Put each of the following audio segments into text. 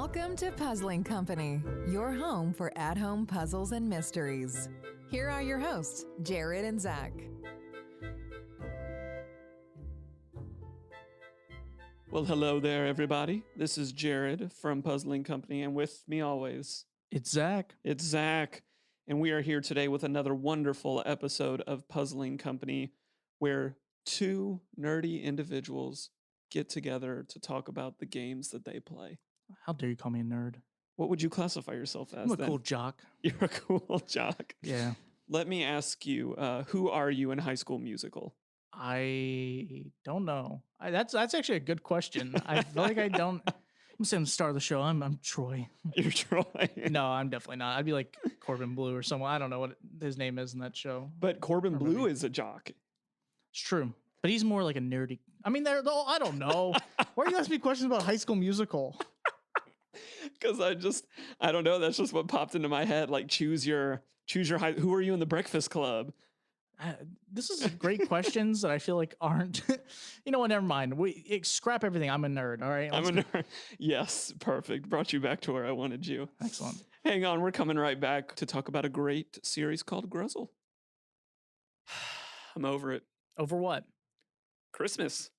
Welcome to Puzzling Company, your home for at-home puzzles and mysteries. Here are your hosts, Jared and Zach. Well, hello there, everybody. This is Jared from Puzzling Company, and with me always, It's Zach. it's Zach. And we are here today with another wonderful episode of Puzzling Company, where two nerdy individuals get together to talk about the games that they play. How dare you call me a nerd? What would you classify yourself as? I'm a then? cool jock. You're a cool jock. Yeah. Let me ask you, who are you in High School Musical? I don't know. That's actually a good question. I feel like I don't. I'm saying the star of the show. I'm Troy. You're Troy. No, I'm definitely not. I'd be like Corbin Blue or someone. I don't know what his name is in that show. But Corbin Or Blue maybe- is a jock. It's true. But he's more like a nerdy. I mean, I don't know. Why are you asking me questions about High School Musical? Because I don't know. That's just what popped into my head. Like, choose your high. Who are you in the Breakfast Club? This is great questions that I feel like aren't. You know what? Never mind. Scrap everything. I'm a nerd. All right. I'm a nerd. Yes, perfect. Brought you back to where I wanted you. Excellent. Hang on, we're coming right back to talk about a great series called Gruzzle. I'm over it. Over what? Christmas.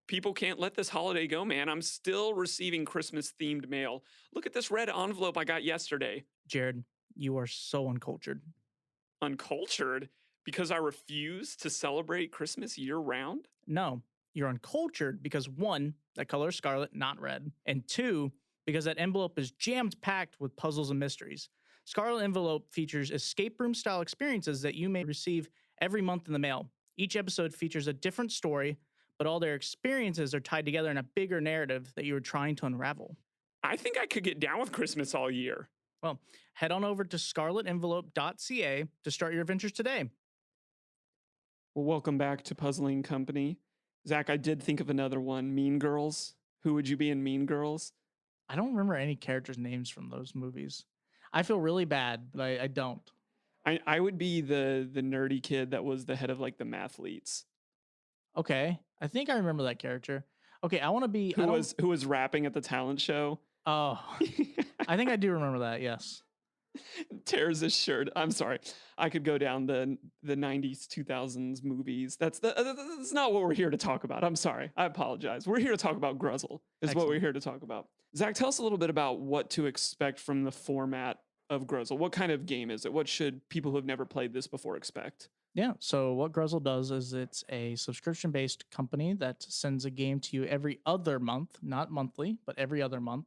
People can't let this holiday go, man. I'm still receiving Christmas-themed mail. Look at this red envelope I got yesterday. Jared, you are so uncultured. Uncultured? Because I refuse to celebrate Christmas year-round? No, you're uncultured because one, that color is scarlet, not red. And two, because that envelope is jammed packed with puzzles and mysteries. Scarlet envelope features escape room style experiences that you may receive every month in the mail. Each episode features a different story, but all their experiences are tied together in a bigger narrative that you are trying to unravel. I think I could get down with Christmas all year. Well, head on over to scarletenvelope.ca to start your adventures today. Well, welcome back to Puzzling Company. Zach, I did think of another one, Mean Girls. Who would you be in Mean Girls? I don't remember any characters' names from those movies. I feel really bad, but I don't. I would be the nerdy kid that was the head of like the mathletes. Okay, I think I remember that character. Okay, I want to be Who was rapping at the talent show. Oh, I think I do remember that. Yes. Tears his shirt. I'm sorry. I could go down the 90s, 2000s movies. That's not what we're here to talk about. I'm sorry. I apologize. We're here to talk about Gruzzle. Is what we're Excellent. here to talk about. Zach, tell us a little bit about what to expect from the format of Gruzzle. What kind of game is it? What should people who have never played this before expect? Yeah. So what Gruzzle does is it's a subscription-based company that sends a game to you every other month, not monthly, but every other month.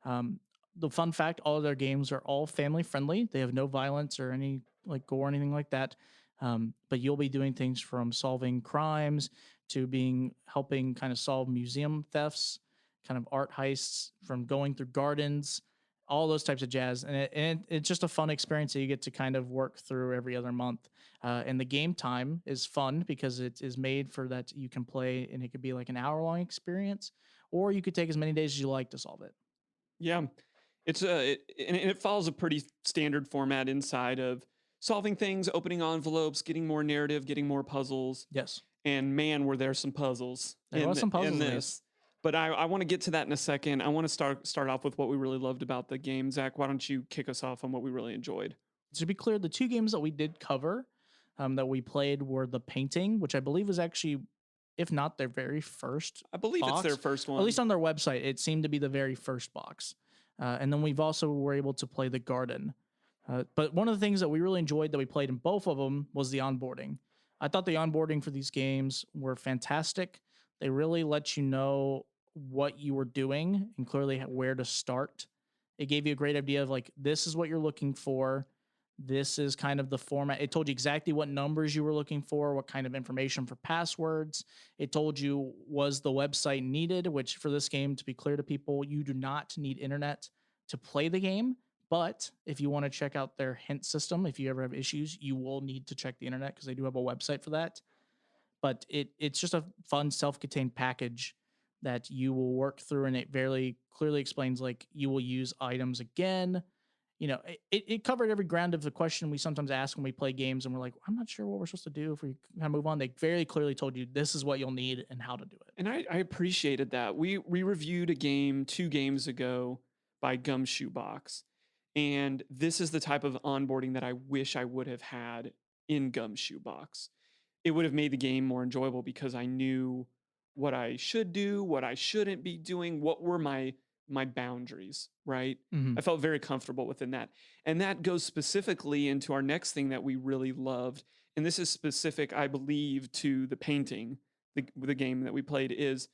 The fun fact, all of their games are all family friendly. They have no violence or any like gore or anything like that. But you'll be doing things from solving crimes to helping kind of solve museum thefts, kind of art heists, from going through gardens, all those types of jazz. And it's just a fun experience that you get to kind of work through every other month. And the game time is fun because it is made for that you can play, and it could be like an hour-long experience, or you could take as many days as you like to solve it. Yeah. It follows a pretty standard format inside of solving things, opening envelopes, getting more narrative, getting more puzzles. Yes. And man, were there some puzzles. There was some puzzles in in this. But I want to get to that in a second. I want to start off with what we really loved about the game. Zach, why don't you kick us off on what we really enjoyed? To be clear, the two games that we did cover that we played were the painting, which I believe was actually, if not their very first, I believe it's their box, first one. at least on their website, it seemed to be the very first box. And then we've also were able to play the garden. But one of the things that we really enjoyed that we played in both of them was the onboarding. I thought the onboarding for these games were fantastic. They really let you know what you were doing and clearly where to start. It gave you a great idea of like, this is what you're looking for. This is kind of the format. It told you exactly what numbers you were looking for, what kind of information for passwords. It told you, was the website needed, which for this game, to be clear to people, you do not need internet to play the game. But if you want to check out their hint system, if you ever have issues, you will need to check the internet because they do have a website for that. But it's just a fun self-contained package that you will work through, and it very clearly explains like you will use items again. You know, it covered every ground of the question we sometimes ask when we play games and we're like, I'm not sure what we're supposed to do if we kind of move on. They very clearly told you this is what you'll need and how to do it. And I appreciated that. We reviewed a game 2 games ago by Gumshoe Box. And this is the type of onboarding that I wish I would have had in Gumshoe Box. It would have made the game more enjoyable because I knew what I should do, what I shouldn't be doing, what were my boundaries, right? Mhm. I felt very comfortable within that. And that goes specifically into our next thing that we really loved. And this is specific, I believe, to the painting, the game that we played, is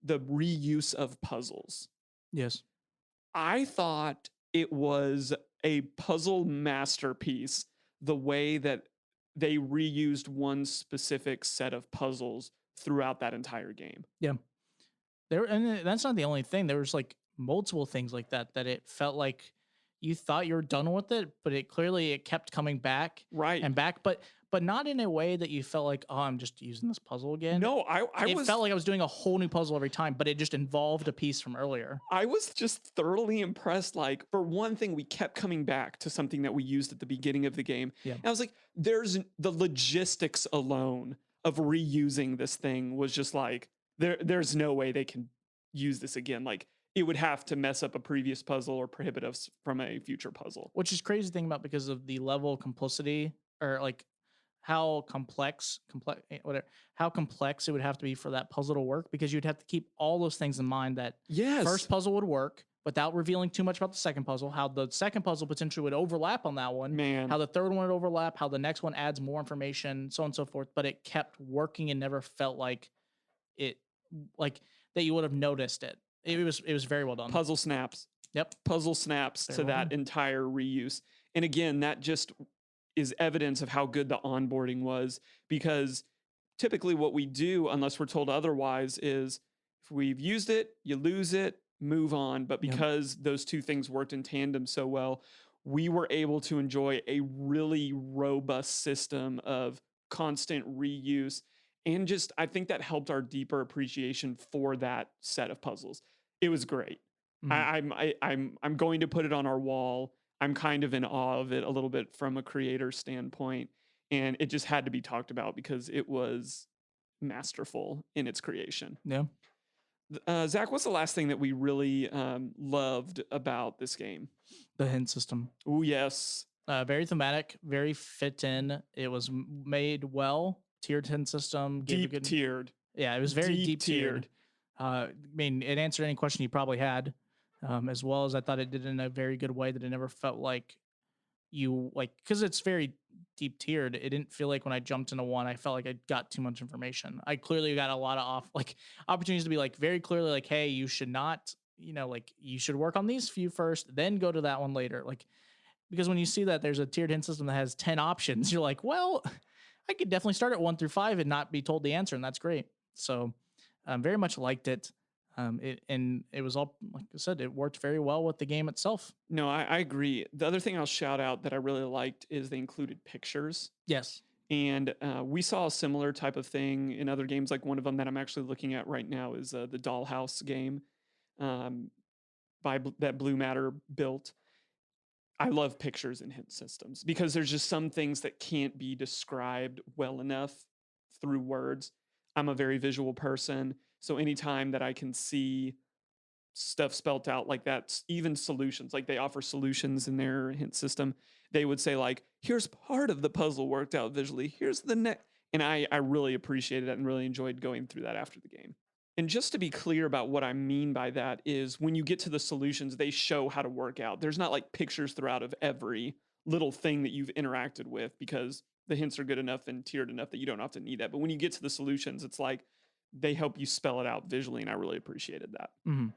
the reuse of puzzles. Yes. I thought it was a puzzle masterpiece, the way that they reused one specific set of puzzles throughout that entire game. Yeah. That's not the only thing. There was like multiple things like that that it felt like you thought you were done with it, but it kept coming back Right. and back, but not in a way that you felt like, oh, I'm just using this puzzle again. No, I It was felt like I was doing a whole new puzzle every time, but it just involved a piece from earlier. I was just thoroughly impressed. Like, for one thing, we kept coming back to something that we used at the beginning of the game. Yeah. And I was like, there's the logistics alone of reusing this thing was just like, there's no way they can use this again. Like, it would have to mess up a previous puzzle or prohibit us from a future puzzle. Which is crazy to think about because of the level of complicity, or like how whatever, how complex it would have to be for that puzzle to work, because you'd have to keep all those things in mind. That Yes. first puzzle would work without revealing too much about the second puzzle, how the second puzzle potentially would overlap on that one, Man. how the third one would overlap, how the next one adds more information, so on and so forth. But it kept working and never felt like it, like that you would have noticed it. It was very well done. Puzzle snaps. Yep. Puzzle snaps Very to well that done. entire reuse. And again, that just is evidence of how good the onboarding was, because typically what we do, unless we're told otherwise, is if we've used it, you lose it, move on. But Yep. because those two things worked in tandem so well, we were able to enjoy a really robust system of constant reuse. And just, I think that helped our deeper appreciation for that set of puzzles. It was great. Mhm. I'm going to put it on our wall. I'm kind of in awe of it a little bit from a creator standpoint, and it just had to be talked about because it was masterful in its creation. Yeah. Zach, what's the last thing that we really loved about this game? The hint system. Oh yes, Very thematic, very fit in. It was made well. Tiered hint system. Gave a deep good, tiered. yeah, it was very deep tiered. I mean, it answered any question you probably had, as well as I thought it did in a very good way that it never felt like you like, because it's very deep tiered. It didn't feel like when I jumped into one, I felt like I got too much information. I clearly got a lot of opportunities to be like very clearly like, hey, you should not, like you should work on these few first, then go to that one later. Like, because when you see that there's a tiered hint system that has 10 options, you're like, well, I could definitely start at 1 through 5 and not be told the answer, and that's great. So, very much liked it. It was all, like I said, it worked very well with the game itself. No, I agree. The other thing I'll shout out that I really liked is they included pictures. Yes. And we saw a similar type of thing in other games. Like one of them that I'm actually looking at right now is the Dollhouse game that Blue Matter built. I love pictures and hint systems because there's just some things that can't be described well enough through words. I'm a very visual person. So anytime that I can see stuff spelt out like that, even solutions, like they offer solutions in their hint system, they would say like, here's part of the puzzle worked out visually, here's the next. And I really appreciated that and really enjoyed going through that after the game. And just to be clear about what I mean by that is when you get to the solutions, they show how to work out. There's not like pictures throughout of every little thing that you've interacted with, because the hints are good enough and tiered enough that you don't often need that. But when you get to the solutions, it's like they help you spell it out visually, and I really appreciated that. Mm-hmm.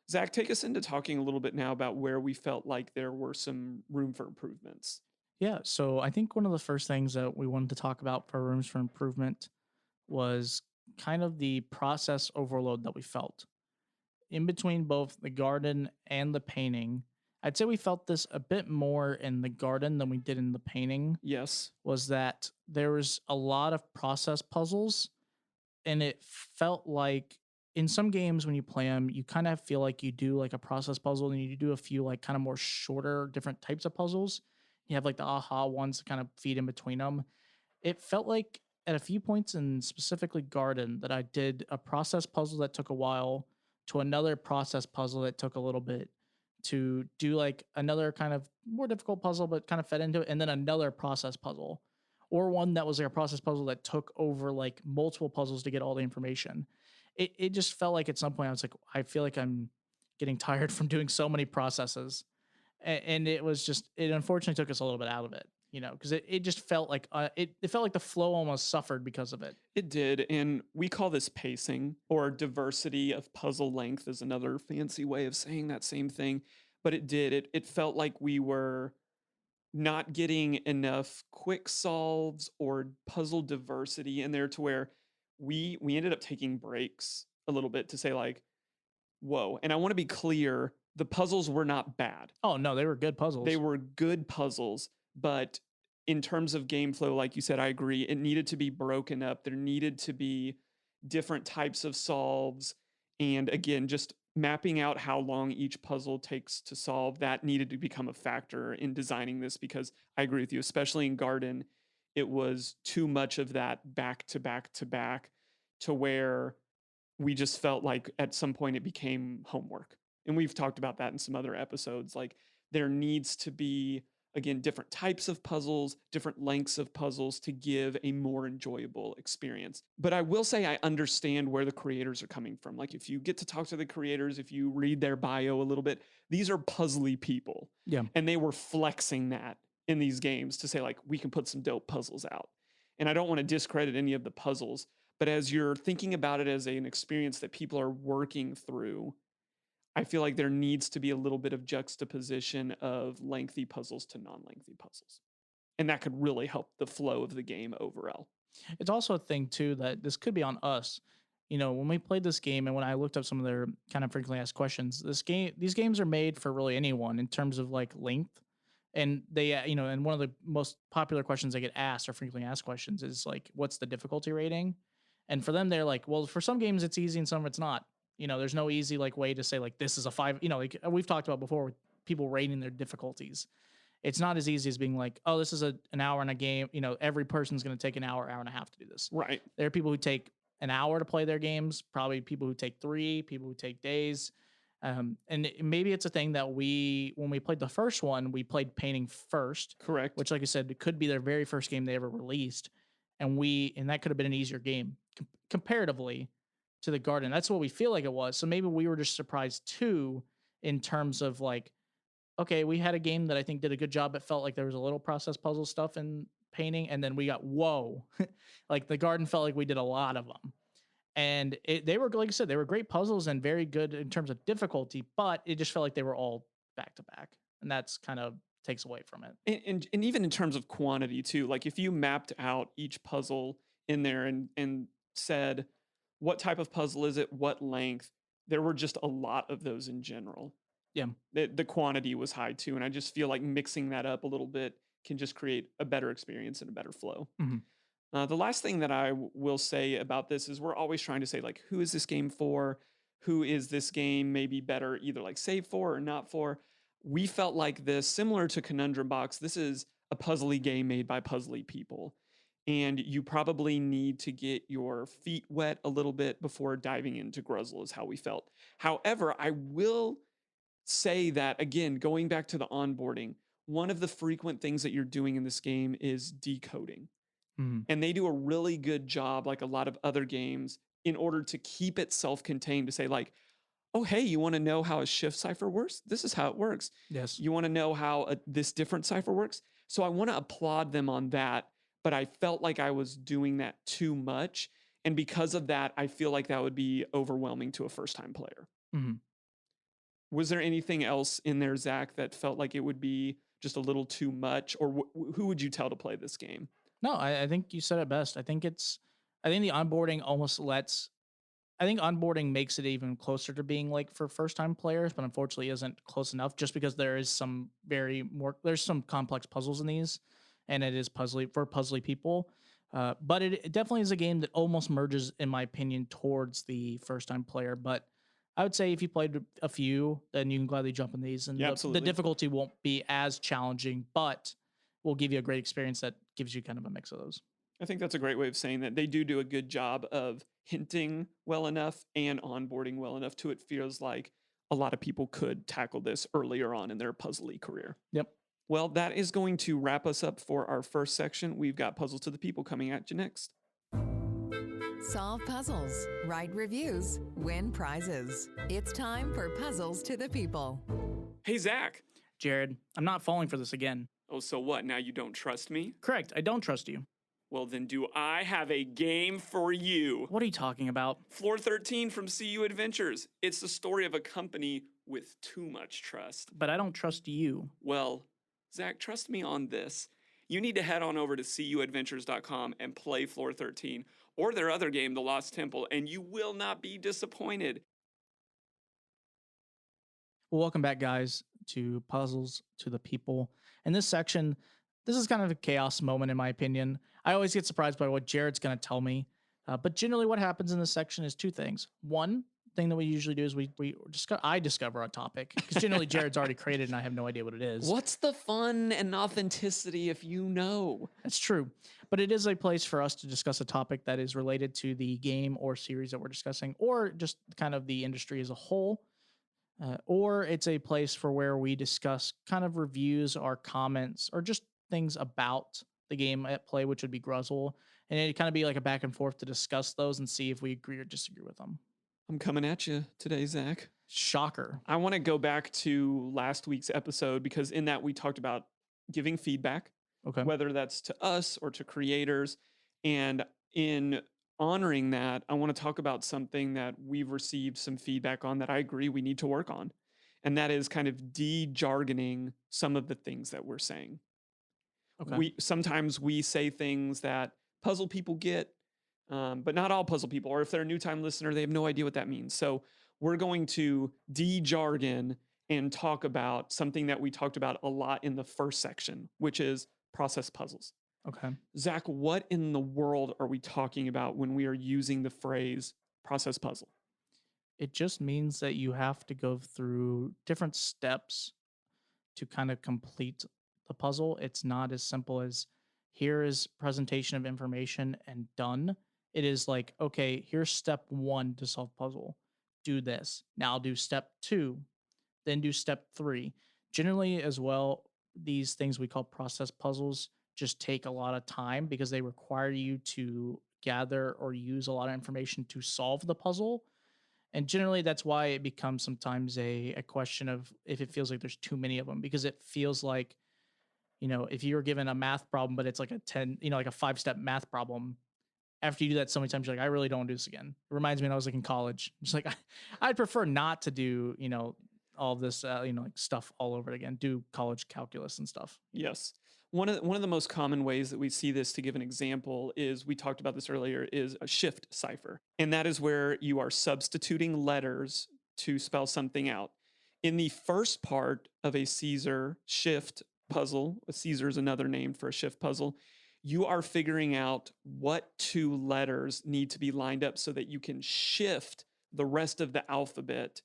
Zach, take us into talking a little bit now about where we felt like there were some room for improvements. Yeah. So I think one of the first things that we wanted to talk about for rooms for improvement was kind of the process overload that we felt in between both the garden and the painting. I'd say we felt this a bit more in the garden than we did in the painting. Yes. Was that there was a lot of process puzzles, and it felt like in some games when you play them, you kind of feel like you do like a process puzzle and you do a few like kind of more shorter different types of puzzles. You have like the aha ones to kind of feed in between them. It felt like at a few points in specifically garden that I did a process puzzle that took a while to another process puzzle that took a little bit to do like another kind of more difficult puzzle, but kind of fed into it, and then another process puzzle, or one that was like a process puzzle that took over like multiple puzzles to get all the information. It just felt like at some point I was like, I feel like I'm getting tired from doing so many processes, and it was just it unfortunately took us a little bit out of it, because it just felt like it felt like the flow almost suffered because of it. It did, and we call this pacing or diversity of puzzle length is another fancy way of saying that same thing. But it did. It felt like we were not getting enough quick solves or puzzle diversity in there to where we ended up taking breaks a little bit to say like, whoa. And I want to be clear, the puzzles were not bad. Oh no, they were good puzzles. They were good puzzles, but in terms of game flow, like you said, I agree. It needed to be broken up. There needed to be different types of solves. And again, just mapping out how long each puzzle takes to solve, that needed to become a factor in designing this because I agree with you, especially in Garden, it was too much of that back to back to back to where we just felt like at some point it became homework. And we've talked about that in some other episodes. Like there needs to be, again, different types of puzzles, different lengths of puzzles to give a more enjoyable experience. But I will say I understand where the creators are coming from. Like if you get to talk to the creators, if you read their bio a little bit, these are puzzly people. Yeah. And they were flexing that in these games to say like, we can put some dope puzzles out. And I don't want to discredit any of the puzzles, but as you're thinking about it as an experience that people are working through, I feel like there needs to be a little bit of juxtaposition of lengthy puzzles to non-lengthy puzzles. And that could really help the flow of the game overall. It's also a thing too that this could be on us. When we played this game and when I looked up some of their kind of frequently asked questions, these games are made for really anyone in terms of like length. And they, and one of the most popular questions they get asked or frequently asked questions is like, what's the difficulty rating? And for them, they're like, well, for some games it's easy and some it's not. There's no easy like way to say like this is a 5. Like we've talked about before with people rating their difficulties. It's not as easy as being like, oh, this is an hour in a game. Every person's going to take an hour and a half to do this. Right. There are people who take an hour to play their games, probably people who take 3, people who take days. And maybe it's a thing that when we played the first one, we played painting first. Correct. Which, like I said, it could be their very first game they ever released. And that could have been an easier game comparatively to the Garden. That's what we feel like it was. So maybe we were just surprised too, in terms of like, okay, we had a game that I think did a good job. It felt like there was a little process puzzle stuff in painting, and then we got whoa, like the Garden felt like we did a lot of them, and they were, like I said, they were great puzzles and very good in terms of difficulty, but it just felt like they were all back to back, and that's kind of takes away from it. And even in terms of quantity too, like if you mapped out each puzzle in there and said, what type of puzzle is it? What length? There were just a lot of those in general. Yeah. The quantity was high too. And I just feel like mixing that up a little bit can just create a better experience and a better flow. Mm-hmm. The last thing that I will say about this is we're always trying to say like, who is this game for? Who is this game maybe better either like save for or not for? We felt like this, similar to Conundrum Box, this is a puzzly game made by puzzly people. And you probably need to get your feet wet a little bit before diving into Gruzzle is how we felt. However, I will say that, again, going back to the onboarding, one of the frequent things that you're doing in this game is decoding. Mm-hmm. And they do a really good job, like a lot of other games, in order to keep it self-contained to say like, oh, hey, you want to know how a shift cipher works? This is how it works. Yes. You want to know how this different cipher works? So I want to applaud them on that, but I felt like I was doing that too much. And because of that, I feel like that would be overwhelming to a first-time player. Mm-hmm. Was there anything else in there, Zach, that felt like it would be just a little too much? Or who would you tell to play this game? No, I think you said it best. I think the onboarding I think onboarding makes it even closer to being like for first time players, but unfortunately isn't close enough just because there's some complex puzzles in these, and it is puzzly people. But it definitely is a game that almost merges, in my opinion, towards the first time player. But I would say if you played a few, then you can gladly jump in these, and the difficulty won't be as challenging, but will give you a great experience that gives you kind of a mix of those. I think that's a great way of saying that. They do a good job of hinting well enough and onboarding well enough to it feels like a lot of people could tackle this earlier on in their puzzly career. Yep. Well, that is going to wrap us up for our first section. We've got Puzzles to the People coming at you next. Solve puzzles, write reviews, win prizes. It's time for Puzzles to the People. Hey, Zach. Jared, I'm not falling for this again. Oh, so what? Now you don't trust me? Correct. I don't trust you. Well, then do I have a game for you? What are you talking about? Floor 13 from CU Adventures. It's the story of a company with too much trust. But I don't trust you. Well, Zach, trust me on this. You need to head on over to cuadventures.com and play Floor 13 or their other game, The Lost Temple, and you will not be disappointed. Well, welcome back, guys, to Puzzles to the People. In this section, this is kind of a chaos moment, in my opinion. I always get surprised by what Jared's going to tell me. But generally what happens in this section is two things. One thing that we usually do is I discover a topic, because generally Jared's already created and I have no idea what it is. What's the fun and authenticity if you know? That's true. But it is a place for us to discuss a topic that is related to the game or series that we're discussing, or just kind of the industry as a whole. Or it's a place for where we discuss kind of reviews or comments or just things about the game at play, which would be Gruzzle. And it'd kind of be like a back and forth to discuss those and see if we agree or disagree with them. I'm coming at you today, Zach. Shocker. I want to go back to last week's episode because in that we talked about giving feedback, Okay. whether that's to us or to creators. And in honoring that, I want to talk about something that we've received some feedback on that I agree we need to work on. And that is kind of de-jargoning some of the things that we're saying. Okay. Sometimes we say things that puzzle people get, but not all puzzle people. Or if they're a new time listener, they have no idea what that means. So we're going to de-jargon and talk about something that we talked about a lot in the first section, which is process puzzles. Okay. Zach, what in the world are we talking about when we are using the phrase process puzzle? It just means that you have to go through different steps to kind of complete the puzzle. It's not as simple as here is presentation of information and done. It is like, okay, here's step 1 to solve puzzle. Do this. Now I'll do step 2, then do step 3. Generally as well, these things we call process puzzles just take a lot of time because they require you to gather or use a lot of information to solve the puzzle. And generally that's why it becomes sometimes a question of if it feels like there's too many of them, because it feels like, if you were given a math problem, but it's like a 10, like a 5-step math problem, after you do that so many times, you're like, I really don't want to do this again. It reminds me when I was like in college, just like, I'd prefer not to do, all of this, like stuff all over again, do college calculus and stuff. Yes. One of the most common ways that we see this, to give an example, is, we talked about this earlier, is a shift cipher. And that is where you are substituting letters to spell something out. In the first part of a Caesar shift puzzle, a Caesar is another name for a shift puzzle, you are figuring out what 2 letters need to be lined up so that you can shift the rest of the alphabet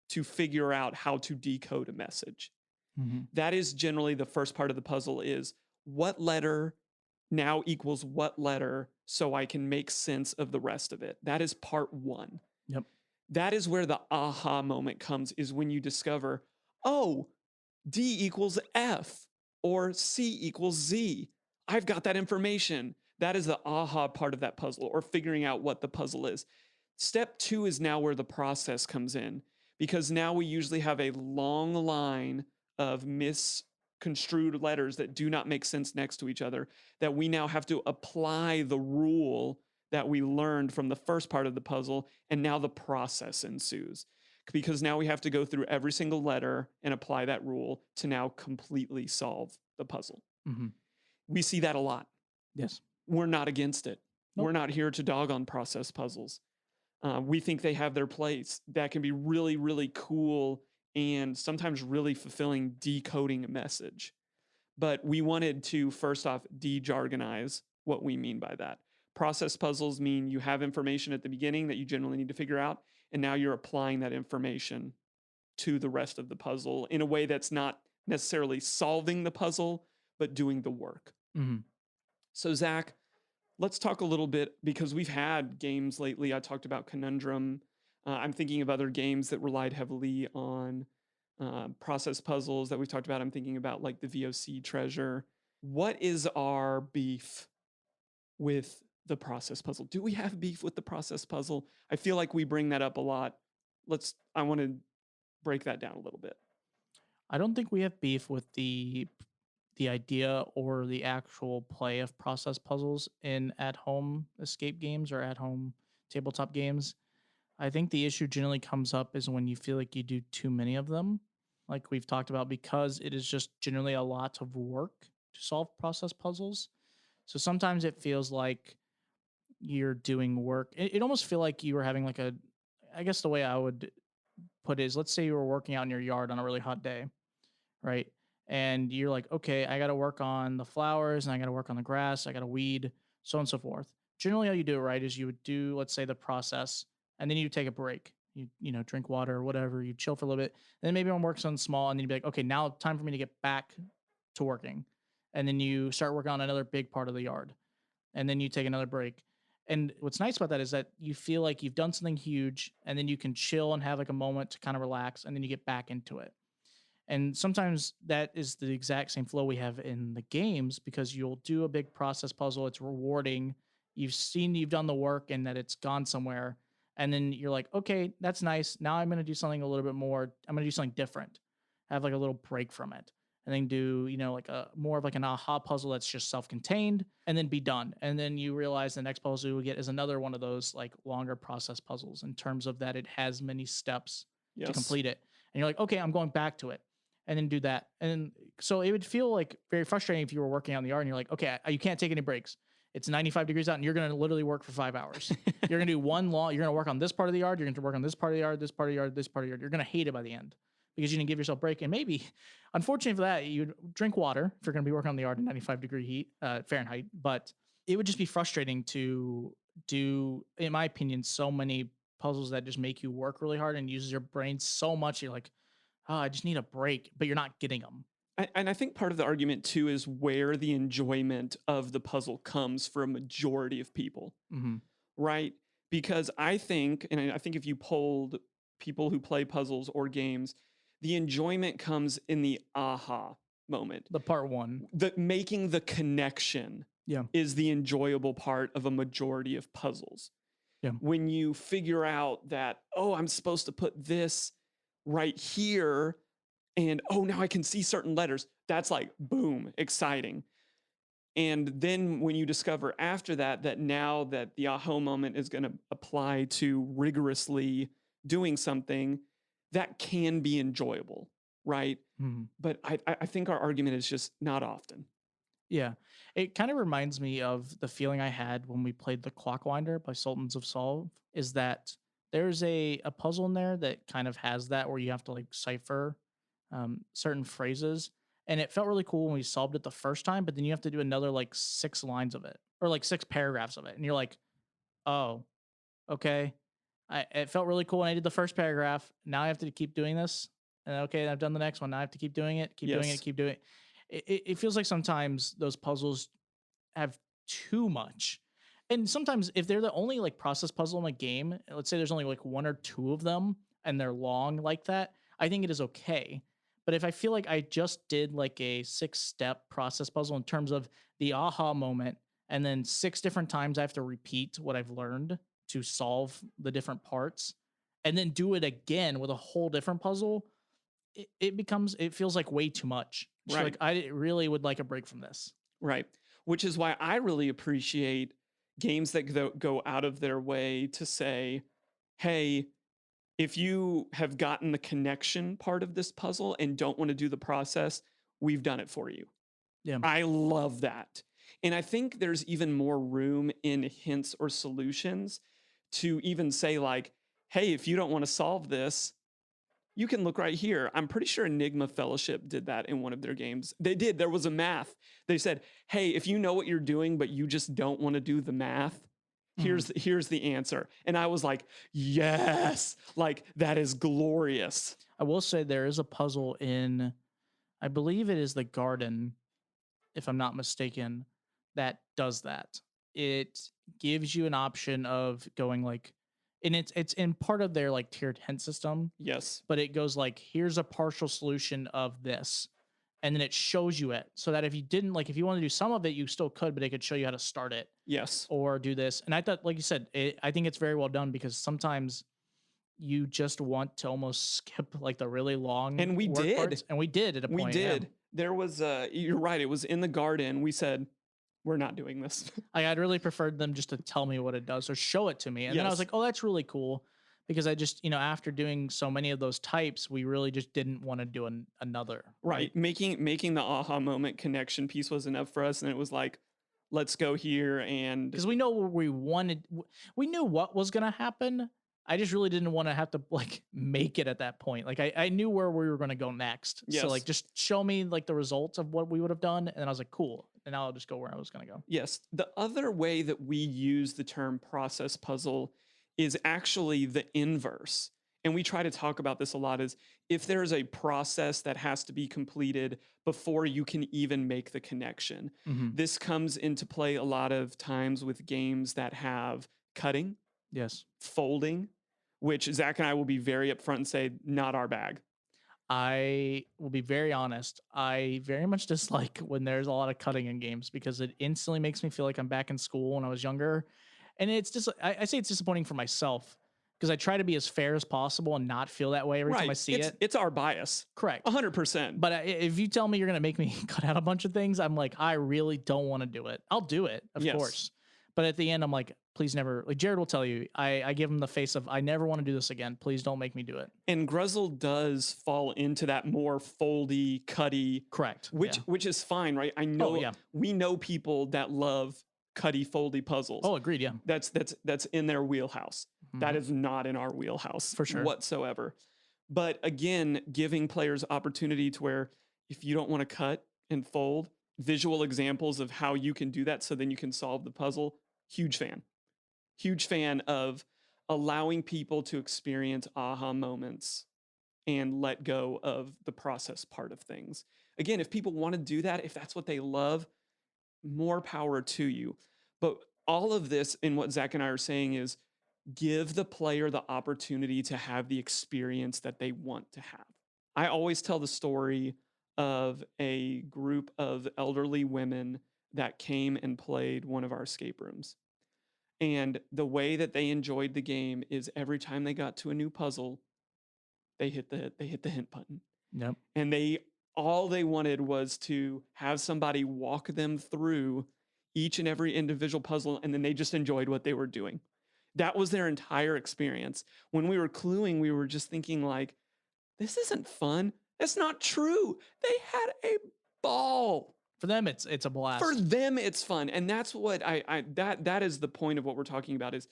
to figure out how to decode a message. Mm-hmm. That is generally the first part of the puzzle, is what letter now equals what letter so I can make sense of the rest of it. That is part 1. Yep. That is where the aha moment comes, is when you discover, oh, D equals F or C equals Z. I've got that information. That is the aha part of that puzzle, or figuring out what the puzzle is. Step 2 is now where the process comes in, because now we usually have a long line of misconstrued letters that do not make sense next to each other, that we now have to apply the rule that we learned from the first part of the puzzle, and now the process ensues. Because now we have to go through every single letter and apply that rule to now completely solve the puzzle. Mm-hmm. We see that a lot. Yes. We're not against it. Nope. We're not here to dog on process puzzles. We think they have their place. That can be really, really cool and sometimes really fulfilling, decoding a message. But we wanted to, first off, de-jargonize what we mean by that. Process puzzles mean you have information at the beginning that you generally need to figure out, and now you're applying that information to the rest of the puzzle in a way that's not necessarily solving the puzzle, but doing the work. Mm-hmm. So Zach, let's talk a little bit, because we've had games lately. I talked about Conundrum. I'm thinking of other games that relied heavily on process puzzles that we've talked about. I'm thinking about like the VOC Treasure. What is our beef with the process puzzle? Do we have beef with the process puzzle? I feel like we bring that up a lot. I want to break that down a little bit. I don't think we have beef with the idea or the actual play of process puzzles in at-home escape games or at-home tabletop games. I think the issue generally comes up is when you feel like you do too many of them, like we've talked about, because it is just generally a lot of work to solve process puzzles. So sometimes it feels like you're doing work. It almost feel like you were having like a, I guess the way I would put it is, let's say you were working out in your yard on a really hot day, right? And you're like, okay, I got to work on the flowers and I got to work on the grass, I got to weed, so on and so forth. Generally, how you do it, right, is you would do, let's say, the process, and then you take a break. You drink water or whatever. You chill for a little bit, and then maybe on work something small, and then you'd be like, okay, now time for me to get back to working, and then you start working on another big part of the yard, and then you take another break. And what's nice about that is that you feel like you've done something huge, and then you can chill and have like a moment to kind of relax, and then you get back into it. And sometimes that is the exact same flow we have in the games, because you'll do a big process puzzle. It's rewarding. You've done the work and that it's gone somewhere. And then you're like, okay, that's nice. Now I'm going to do something a little bit more. I'm going to do something different, have like a little break from it. And then do, like a more of like an aha puzzle that's just self contained, and then be done. And then you realize the next puzzle you will get is another one of those like longer process puzzles in terms of that it has many steps to Yes. complete it. And you're like, okay, I'm going back to it, and then do that. And then, so it would feel like very frustrating if you were working out in the yard and you're like, okay, you can't take any breaks. It's 95 degrees out and you're going to literally work for 5 hours. You're going to do you're going to work on this part of the yard. You're going to work on this part of the yard, this part of the yard, this part of the yard. You're going to hate it by the end because you didn't give yourself a break. And maybe, unfortunately for that, you'd drink water if you're going to be working on the yard in 95-degree heat, Fahrenheit. But it would just be frustrating to do, in my opinion, so many puzzles that just make you work really hard and uses your brain so much. You're like, oh, I just need a break, but you're not getting them. And I think part of the argument too is where the enjoyment of the puzzle comes for a majority of people, right? Because I think, and I think if you polled people who play puzzles or games, the enjoyment comes in the aha moment. The part one. Making the connection is the enjoyable part of a majority of puzzles. Yeah. When you figure out that, oh, I'm supposed to put this right here, and oh, now I can see certain letters. That's like, boom, exciting. And then when you discover after that now that the aha moment is going to apply to rigorously doing something, that can be enjoyable, right? But I think our argument is just not often. Yeah. It kind of reminds me of the feeling I had when we played the Clockwinder by Sultans of Solve, is that there's a puzzle in there that kind of has that where you have to like cipher certain phrases. And it felt really cool when we solved it the first time, but then you have to do another like 6 lines of it or like 6 paragraphs of it. And you're like, oh, okay. It felt really cool when I did the first paragraph. Now I have to keep doing this. And okay, I've done the next one. Now I have to keep doing it, keep doing it, keep doing it. It feels like sometimes those puzzles have too much. And sometimes if they're the only like process puzzle in a game, let's say there's only like 1 or 2 of them and they're long like that, I think it is okay. But if I feel like I just did like a 6-step process puzzle in terms of the aha moment, and then 6 different times I have to repeat what I've learned to solve the different parts, and then do it again with a whole different puzzle, it feels like way too much. Right. Like I really would like a break from this. Right. Which is why I really appreciate games that go out of their way to say, hey, if you have gotten the connection part of this puzzle and don't want to do the process, we've done it for you. Yeah. I love that. And I think there's even more room in hints or solutions to even say like, hey, if you don't want to solve this, you can look right here. I'm pretty sure Enigma Fellowship did that in one of their games. They did. There was a math. They said, hey, if you know what you're doing, but you just don't want to do the math, here's the answer. And I was like, yes, like that is glorious. I will say there is a puzzle in, I believe it is the garden, if I'm not mistaken, that does that. It gives you an option of going like, and it's in part of their like tiered hint system, Yes. but it goes like, here's a partial solution of this. And then it shows you it so that if you didn't like, if you want to do some of it, you still could, but it could show you how to start it Yes. or do this. And I thought, like you said, I think it's very well done because sometimes you just want to almost skip like the really long And we work did. parts. And we did at a We point. did. Yeah. There was you're right. It was in the garden. We said, we're not doing this. Like, I'd really preferred them just to tell me what it does or show it to me. And then I was Yes. like, oh, that's really cool. Because I just, after doing so many of those types, we really just didn't want to do another. Right. Making the aha moment connection piece was enough for us. And it was like, let's go here. And Because we know what we wanted. We knew what was going to happen. I just really didn't want to have to like make it at that point. Like I knew where we were going to go next. Yes. So like, just show me like the results of what we would have done. And I was like, cool. And now I'll just go where I was going to go. yes, the other way that we use the term process puzzle is actually the inverse. And we try to talk about this a lot is if there's a process that has to be completed before you can even make the connection. This comes into play a lot of times with games that have cutting, Yes. folding, which Zach and I will be very upfront and say, not our bag. I will be very honest. I very much dislike when there's a lot of cutting in games because it instantly makes me feel like I'm back in school when I was younger. And it's just, I say it's disappointing for myself because I try to be as fair as possible and not feel that way every time I see it. It's our bias. Correct. 100%. But if you tell me you're going to make me cut out a bunch of things, I'm like, I really don't want to do it. I'll do it, of Yes. course. But at the end, I'm like, please never, like Jared will tell you, I give him the face of, I never want to do this again. Please don't make me do it. And Gruzzle does fall into that more foldy, cutty, Correct. which is fine, right? I know we know people that love cutty, foldy puzzles. Oh, agreed. Yeah. That's in their wheelhouse. That is not in our wheelhouse for sure whatsoever. But again, giving players opportunity to where if you don't want to cut and fold, visual examples of how you can do that so then you can solve the puzzle. Huge fan of allowing people to experience aha moments and let go of the process part of things. Again, if people want to do that, if that's what they love, more power to you. But all of this in what Zach and I are saying is give the player the opportunity to have the experience that they want to have. I always tell the story of a group of elderly women that came and played one of our escape rooms. And the way that they enjoyed the game is every time they got to a new puzzle, they hit the hint button. Yep. And all they wanted was to have somebody walk them through each and every individual puzzle, and then they just enjoyed what they were doing. That was their entire experience. When we were cluing, we were just thinking like, this isn't fun. That's not true. They had a ball. For them, it's a blast. For them, it's fun. And that's what that is the point of what we're talking about is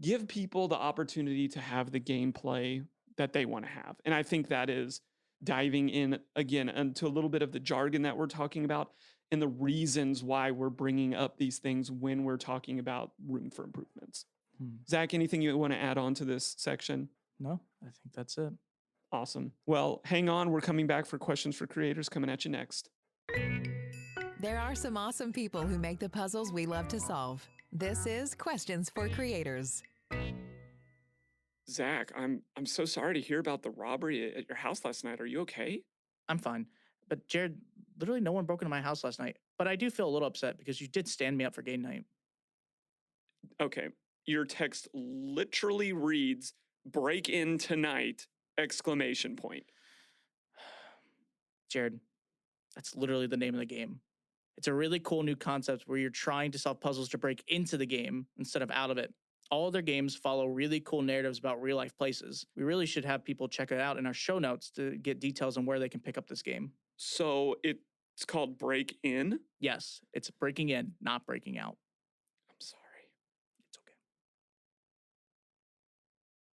give people the opportunity to have the gameplay that they want to have. And I think that is diving in again into a little bit of the jargon that we're talking about and the reasons why we're bringing up these things when we're talking about room for improvements. Zach, anything you want to add on to this section? No, I think that's it. Awesome. Well, hang on. We're coming back for questions for creators coming at you next. There are some awesome people who make the puzzles we love to solve. This is Questions for Creators. Zach, I'm so sorry to hear about the robbery at your house last night. Are you okay? I'm fine. But Jared, literally no one broke into my house last night. But I do feel a little upset because you did stand me up for game night. Okay. Your text literally reads, break in tonight, ! Jared, that's literally the name of the game. It's a really cool new concept where you're trying to solve puzzles to break into the game instead of out of it. All their games follow really cool narratives about real life places. We really should have people check it out in our show notes to get details on where they can pick up this game. So it's called Break In? Yes, it's breaking in, not breaking out. I'm sorry. It's okay.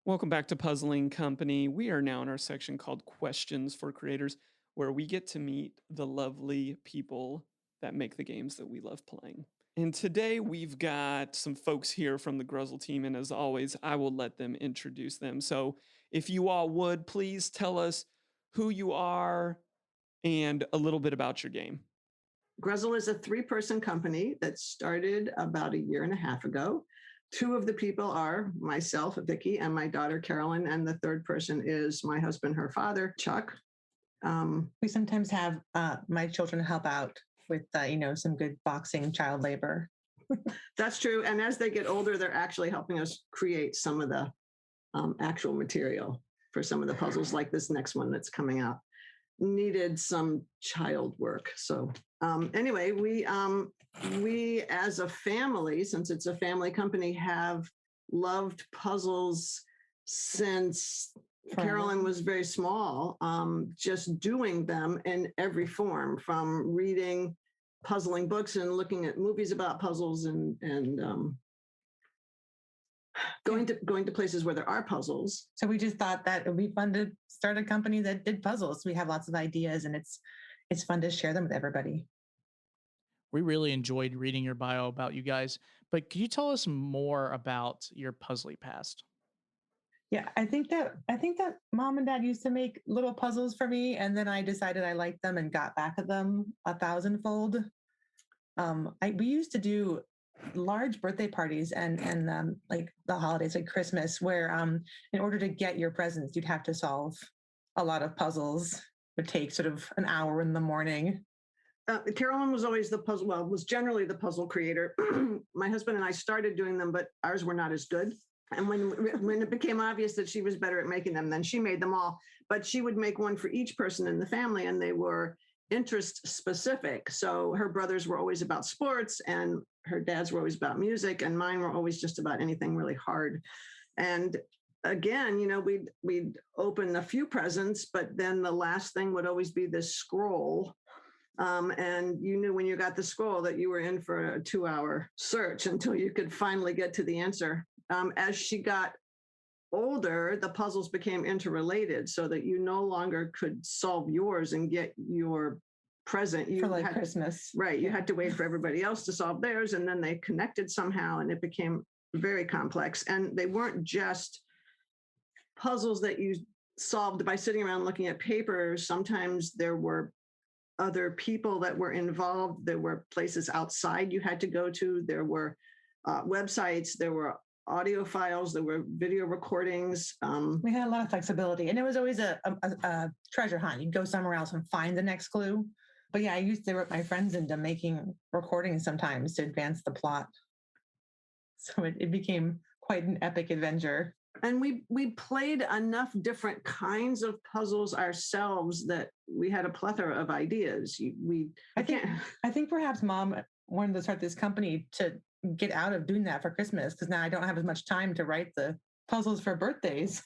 Welcome back to Puzzling Company. We are now in our section called Questions for Creators, where we get to meet the lovely people that make the games that we love playing. And today we've got some folks here from the Gruzzle team, and as always, I will let them introduce them. So if you all would, please tell us who you are and a little bit about your game. Gruzzle is a 3-person company that started about a year and a half ago. Two of the people are myself, Vicky, and my daughter, Carolyn. And the third person is my husband, her father, Chuck. We sometimes have my children help out with, some good boxing child labor. That's true. And as they get older, they're actually helping us create some of the actual material for some of the puzzles, like this next one that's coming out. Needed some child work. So anyway, we as a family, since it's a family company, have loved puzzles since Carolyn was very small, just doing them in every form, from reading puzzling books and looking at movies about puzzles and going to places where there are puzzles. So we just thought that it would be fun to start a company that did puzzles. We have lots of ideas, and it's fun to share them with everybody. We really enjoyed reading your bio about you guys, but could you tell us more about your puzzly past? Yeah, I think that mom and dad used to make little puzzles for me, and then I decided I liked them and got back at them 1,000-fold. We used to do large birthday parties and like the holidays, like Christmas, where in order to get your presents, you'd have to solve a lot of puzzles. It would take sort of an hour in the morning. Carolyn was always was generally the puzzle creator. My husband and I started doing them, but ours were not as good. And when it became obvious that she was better at making them, then she made them all. But she would make one for each person in the family, and they were interest specific. So her brothers were always about sports, and her dads were always about music, and mine were always just about anything really hard. And again, we'd open a few presents, but then the last thing would always be this scroll. And you knew when you got the scroll that you were in for a 2-hour search until you could finally get to the answer. As she got older, the puzzles became interrelated, so that you no longer could solve yours and get your present. You for Christmas. Right. You had to wait for everybody else to solve theirs, and then they connected somehow, and it became very complex. And they weren't just puzzles that you solved by sitting around looking at paper. Sometimes there were other people that were involved. There were places outside you had to go to. There were websites. There were audio files, there were video recordings. We had a lot of flexibility, and it was always a treasure hunt. You'd go somewhere else and find the next clue. But yeah, I used to rope my friends into making recordings sometimes to advance the plot. So it became quite an epic adventure. And we played enough different kinds of puzzles ourselves that we had a plethora of ideas. I think perhaps Mom wanted to start this company to get out of doing that for Christmas, because now I don't have as much time to write the puzzles for birthdays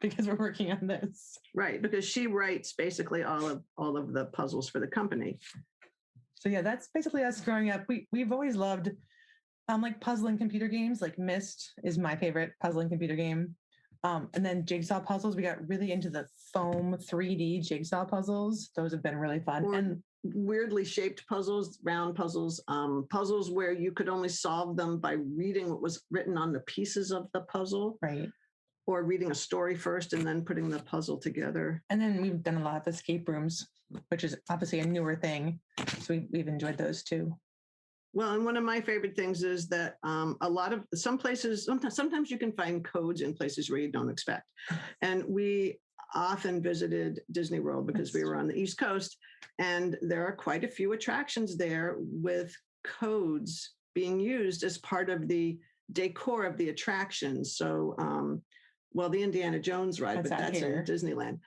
because we're working on this. Right, because she writes basically all of the puzzles for the company. So yeah, that's basically us growing up. We've always loved like puzzling computer games. Like Myst is my favorite puzzling computer game. And then jigsaw puzzles. We got really into the foam 3D jigsaw puzzles. Those have been really fun. And weirdly shaped puzzles, round puzzles, puzzles where you could only solve them by reading what was written on the pieces of the puzzle. Right. Or reading a story first and then putting the puzzle together. And then we've done a lot of escape rooms, which is obviously a newer thing. So we've enjoyed those too. Well, and one of my favorite things is that some places, sometimes you can find codes in places where you don't expect. And we often visited Disney World because we were on the East Coast, and there are quite a few attractions there with codes being used as part of the decor of the attractions. So, the Indiana Jones ride, but that's in Disneyland.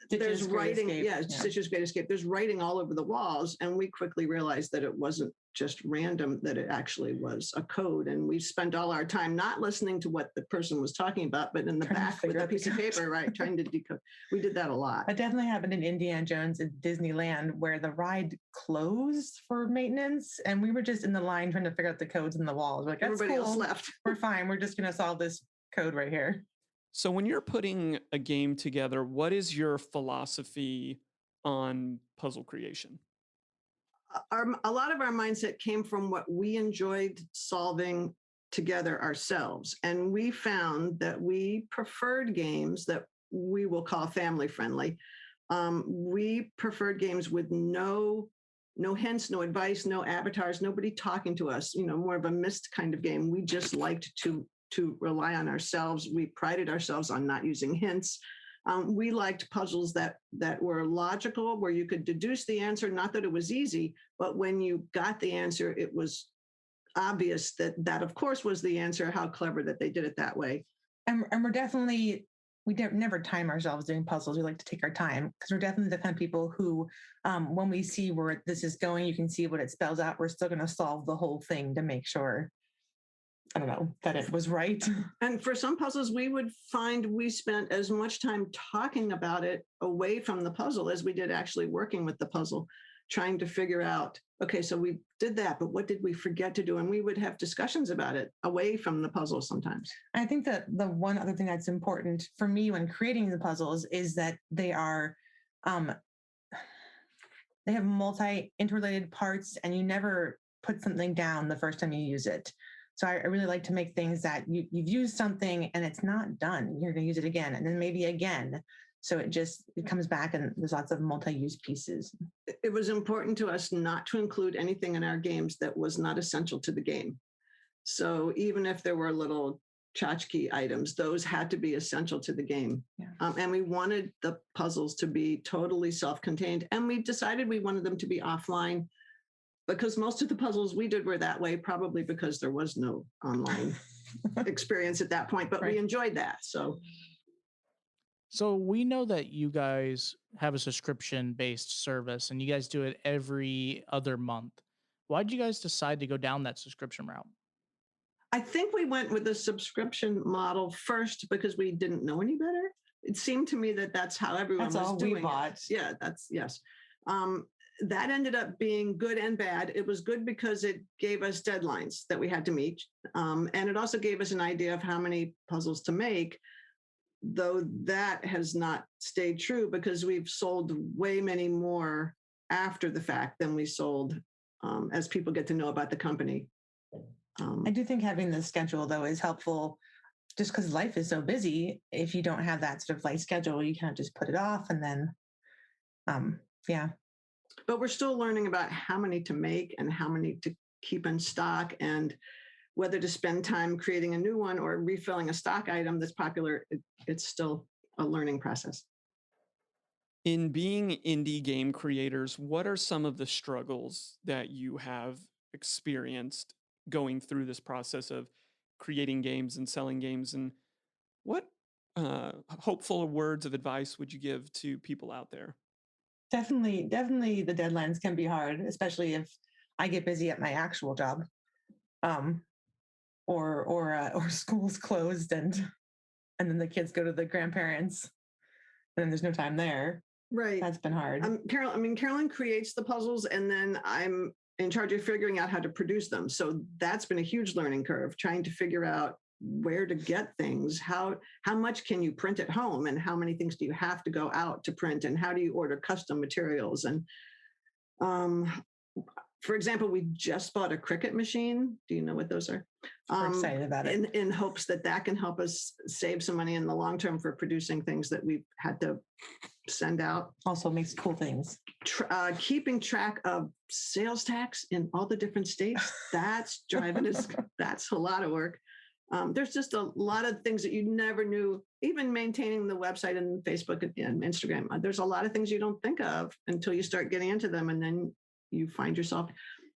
There's writing, Stitch's Great Escape. There's writing all over the walls, and we quickly realized that it wasn't just random, that it actually was a code. And we spent all our time not listening to what the person was talking about, but in the back with a piece of paper, right, trying to decode. We did that a lot. That definitely happened in Indiana Jones at Disneyland, where the ride closed for maintenance, and we were just in the line trying to figure out the codes in the walls. We're like, that's everybody cool. else left. We're fine. We're just going to solve this code right here. So when you're putting a game together, what is your philosophy on puzzle creation? A lot of our mindset came from what we enjoyed solving together ourselves. And we found that we preferred games that we will call family friendly. We preferred games with no hints, no advice, no avatars, nobody talking to us, more of a Myst kind of game. We just liked to to rely on ourselves. We prided ourselves on not using hints. We liked puzzles that were logical, where you could deduce the answer. Not that it was easy, but when you got the answer, it was obvious that of course was the answer. How clever that they did it that way. And we're definitely, never time ourselves doing puzzles. We like to take our time because we're definitely the kind of people who, when we see where this is going, you can see what it spells out. We're still going to solve the whole thing to make sure, I don't know, that it was right. And for some puzzles, we would find we spent as much time talking about it away from the puzzle as we did actually working with the puzzle, trying to figure out, okay, so we did that, but what did we forget to do? And we would have discussions about it away from the puzzle sometimes. I think that the one other thing that's important for me when creating the puzzles is that they are, they have interrelated parts, and you never put something down the first time you use it. So I really like to make things that you've used something and it's not done. You're going to use it again and then maybe again. So it comes back, and there's lots of multi-use pieces. It was important to us not to include anything in our games that was not essential to the game. So even if there were little tchotchke items, those had to be essential to the game. Yeah. And we wanted the puzzles to be totally self-contained. And we decided we wanted them to be offline, because most of the puzzles we did were that way, probably because there was no online experience at that point, but Right. we enjoyed that. So we know that you guys have a subscription-based service, and you guys do it every other month. Why did you guys decide to go down that subscription route? I think we went with the subscription model first because we didn't know any better. It seemed to me that that's how everyone That's was all doing we bought. it. Yeah, yes. That ended up being good and bad. It was good because it gave us deadlines that we had to meet. And it also gave us an idea of how many puzzles to make, though that has not stayed true because we've sold way many more after the fact than we sold as people get to know about the company. I do think having the schedule, though, is helpful just because life is so busy. If you don't have that sort of like schedule, you kind of just put it off and then, yeah. But we're still learning about how many to make and how many to keep in stock, and whether to spend time creating a new one or refilling a stock item that's popular. It's still a learning process. In being indie game creators, what are some of the struggles that you have experienced going through this process of creating games and selling games? And what hopeful words of advice would you give to people out there? Definitely the deadlines can be hard, especially if I get busy at my actual job, or school's closed and then the kids go to the grandparents, and then there's no time there. Right. That's been hard. Carolyn creates the puzzles, and then I'm in charge of figuring out how to produce them. So that's been a huge learning curve, trying to figure out where to get things, how much can you print at home, and how many things do you have to go out to print, and how do you order custom materials. And for example, we just bought a Cricut machine. Do you know what those are? We're excited about it. In hopes that can help us save some money in the long term for producing things that we've had to send out. Also makes cool things. Keeping track of sales tax in all the different states, that's driving us. That's a lot of work. There's just a lot of things that you never knew, even maintaining the website and Facebook and Instagram. There's a lot of things you don't think of until you start getting into them, and then you find yourself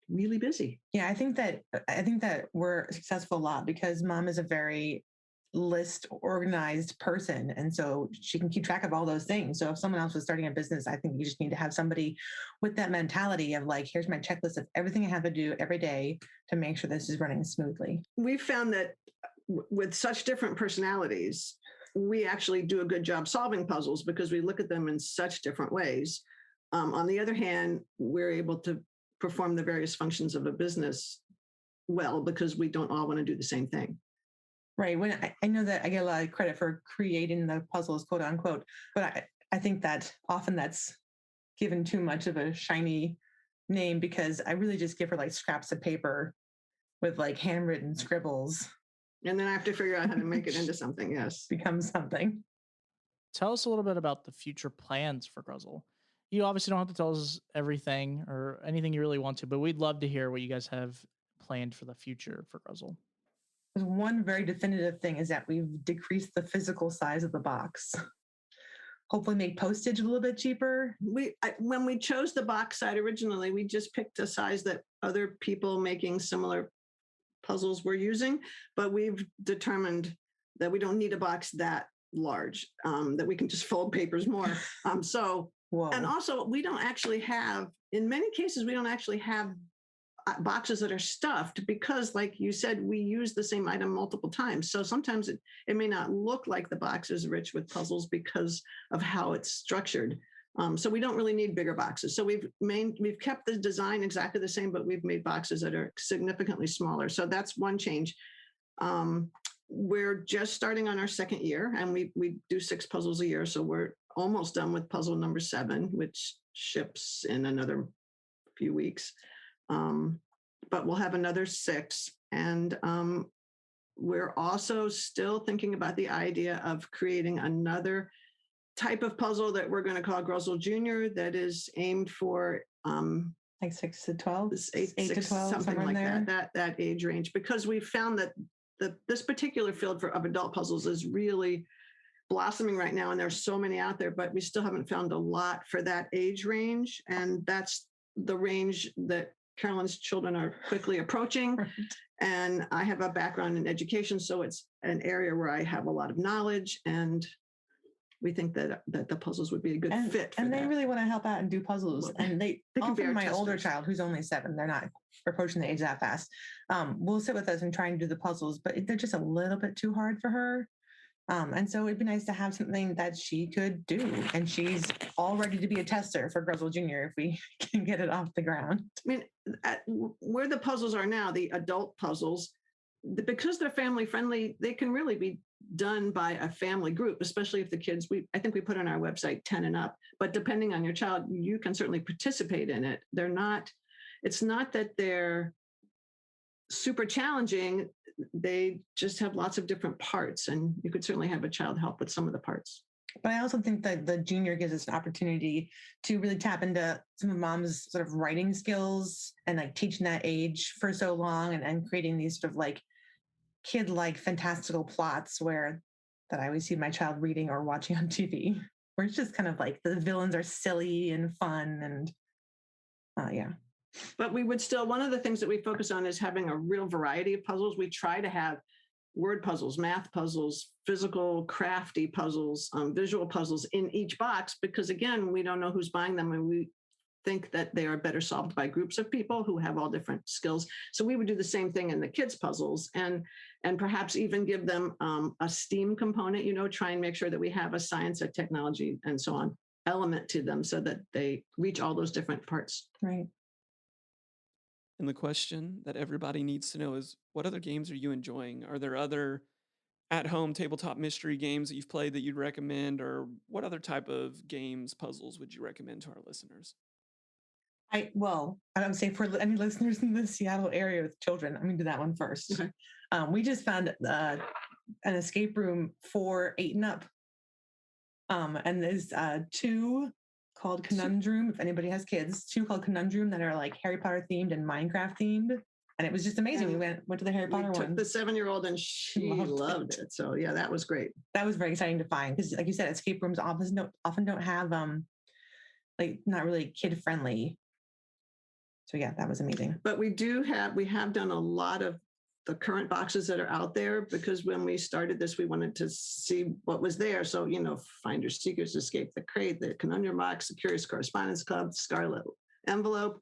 really busy. Yeah, I think that we're successful a lot because Mom is a very list organized person, and so she can keep track of all those things. So if someone else was starting a business, I think you just need to have somebody with that mentality of like, here's my checklist of everything I have to do every day to make sure this is running smoothly. We found that with such different personalities, we actually do a good job solving puzzles because we look at them in such different ways. On the other hand, we're able to perform the various functions of a business well because we don't all want to do the same thing. Right. When I know that I get a lot of credit for creating the puzzles, quote unquote, but I think that often that's given too much of a shiny name because I really just give her like scraps of paper with like handwritten scribbles. And then I have to figure out how to make it into something. Yes. Become something. Tell us a little bit about the future plans for Gruzzle. You obviously don't have to tell us everything or anything you really want to, but we'd love to hear what you guys have planned for the future for Gruzzle. there's one very definitive thing is that we've decreased the physical size of the box. Hopefully make postage a little bit cheaper. When we chose the box side originally, we just picked a size that other people making similar puzzles were using, but we've determined that we don't need a box that large, that we can just fold papers more. Whoa. And also we don't actually have, in many cases, we don't actually have boxes that are stuffed because, like you said, we use the same item multiple times. So sometimes it may not look like the box is rich with puzzles because of how it's structured. So we don't really need bigger boxes. So we've kept the design exactly the same, but we've made boxes that are significantly smaller. So that's one change. We're just starting on our second year, and we do 6 puzzles a year. So we're almost done with puzzle number 7, which ships in another few weeks. But we'll have another 6. And we're also still thinking about the idea of creating another type of puzzle that we're going to call Gruzzle Junior that is aimed for like 6 to 12, 8 to 12, something like that age range, because we found that this particular field of adult puzzles is really blossoming right now, and there's so many out there, but we still haven't found a lot for that age range, and that's the range that Carolyn's children are quickly approaching. Right. And I have a background in education, so it's an area where I have a lot of knowledge, and we think that the puzzles would be a good fit for and that. they really want to help out and do puzzles. And they can be often, our my older testers. child, who's only 7, they're not approaching the age that fast, will sit with us and try and do the puzzles, but they're just a little bit too hard for her. And so it'd be nice to have something that she could do. And she's all ready to be a tester for Gruzzle Junior if we can get it off the ground. I mean, where the puzzles are now, the adult puzzles, because they're family friendly, they can really be done by a family group, especially if the kids, I think we put on our website 10 and up, but depending on your child, you can certainly participate in it. It's not that they're super challenging. They just have lots of different parts, and you could certainly have a child help with some of the parts. But I also think that the junior gives us an opportunity to really tap into some of mom's sort of writing skills and like teaching that age for so long and creating these sort of like kid-like fantastical plots that I always see my child reading or watching on TV, where it's just kind of like the villains are silly and fun and yeah. But we would still, one of the things that we focus on is having a real variety of puzzles. We try to have word puzzles, math puzzles, physical, crafty puzzles, visual puzzles in each box, because again, we don't know who's buying them, and we think that they are better solved by groups of people who have all different skills. So we would do the same thing in the kids' puzzles, and perhaps even give them a STEAM component, try and make sure that we have a science and technology and so on element to them so that they reach all those different parts. Right. And the question that everybody needs to know is, what other games are you enjoying? Are there other at-home tabletop mystery games that you've played that you'd recommend, or what other type of games, puzzles would you recommend to our listeners? I would say for any listeners in the Seattle area with children, I'm going to do that one first. Okay. We just found an escape room for 8 and up. And there's 2 called Conundrum. If anybody has kids, 2 called Conundrum that are like Harry Potter themed and Minecraft themed. And it was just amazing. We went to the Harry Potter one. Took the 7-year-old and she loved it. So yeah, that was great. That was very exciting to find because, like you said, escape rooms often don't have like not really kid friendly. So yeah, that was amazing. But we have done a lot of the current boxes that are out there, because when we started this, we wanted to see what was there. So, Finders Seekers, Escape the Crate, the Conundrum Box, the Curious Correspondence Club, Scarlet Envelope.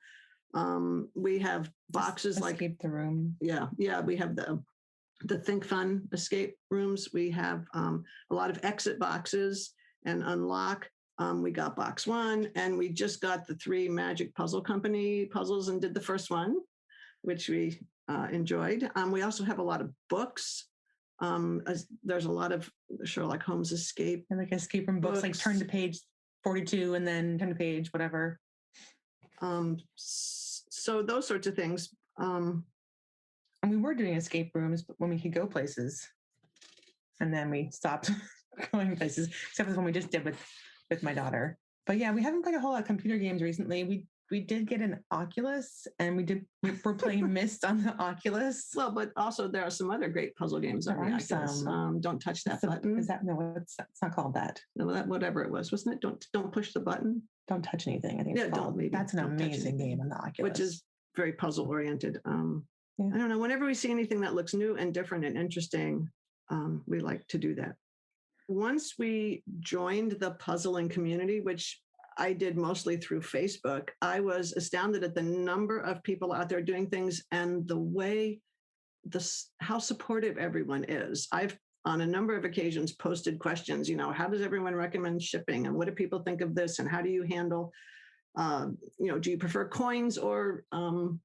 We have boxes like Escape the Room. Yeah. We have the Think Fun escape rooms. We have a lot of exit boxes and unlock. We got box 1, and we just got the 3 Magic Puzzle Company puzzles and did the first one, which we enjoyed. We also have a lot of books. There's a lot of Sherlock Holmes escape. And like escape room books, like turn to page 42 and then turn to page whatever. So those sorts of things. And we were doing escape rooms when we could go places. And then we stopped going places, except for the one we just did with my daughter. But yeah, we haven't played a whole lot of computer games recently. We did get an Oculus, and we're playing Myst on the Oculus. Well, but also there are some other great puzzle games on There the are Oculus. some. Don't touch that Is button. that no? It's not called that. No, whatever it was, wasn't it? Don't push the button. Don't touch anything. I think Yeah, it's called. don't maybe. That's an Don't touch amazing anything. game on the Oculus, Which is very puzzle oriented. Yeah. I don't know. Whenever we see anything that looks new and different and interesting, we like to do that. Once we joined the puzzling community, which I did mostly through Facebook, I was astounded at the number of people out there doing things and the way how supportive everyone is. I've on a number of occasions posted questions, how does everyone recommend shipping, and what do people think of this, and how do you handle do you prefer coins or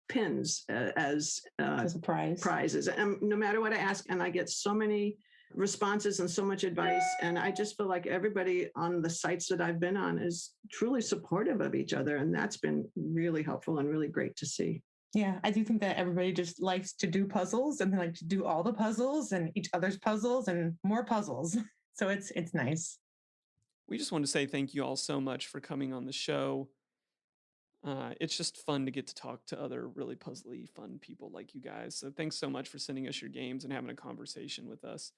pins as a prize. prizes? And no matter what I ask, and I get so many responses and so much advice. And I just feel like everybody on the sites that I've been on is truly supportive of each other. And that's been really helpful and really great to see. Yeah, I do think that everybody just likes to do puzzles, and they like to do all the puzzles and each other's puzzles and more puzzles. So it's nice. We just want to say thank you all so much for coming on the show. It's just fun to get to talk to other really puzzly, fun people like you guys. So thanks so much for sending us your games and having a conversation with us.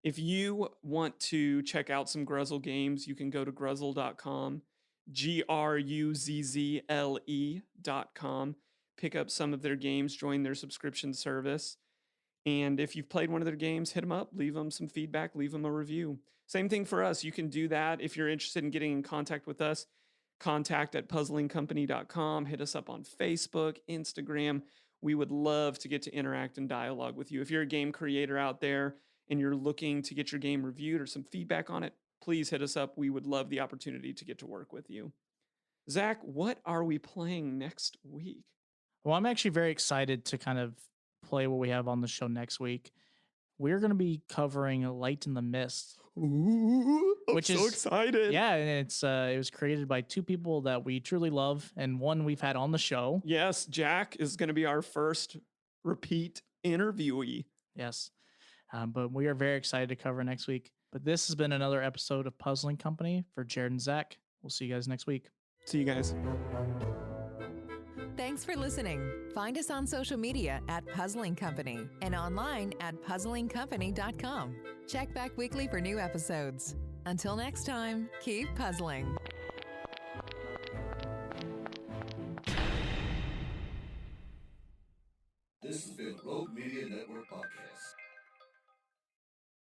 If you want to check out some Gruzzle games, you can go to Gruzzle.com, Gruzzle.com, pick up some of their games, join their subscription service. And if you've played one of their games, hit them up, leave them some feedback, leave them a review. Same thing for us. You can do that if you're interested in getting in contact with us. Contact@puzzlingcompany.com. Hit us up on Facebook, Instagram. We would love to get to interact and dialogue with you. If you're a game creator out there and you're looking to get your game reviewed or some feedback on it, please hit us up. We would love the opportunity to get to work with you. Zach, what are we playing next week? Well, I'm actually very excited to kind of play what we have on the show next week. We're going to be covering Light in the Mist. Ooh, I'm Which so is- excited. Yeah, and it was created by two people that we truly love, and one we've had on the show. Yes, Jack is going to be our first repeat interviewee. Yes, but we are very excited to cover next week. But this has been another episode of Puzzling Company for Jared and Zach. We'll see you guys next week. See you guys. Thanks for listening. Find us on social media at Puzzling Company and online at puzzlingcompany.com. Check back weekly for new episodes. Until next time, keep puzzling.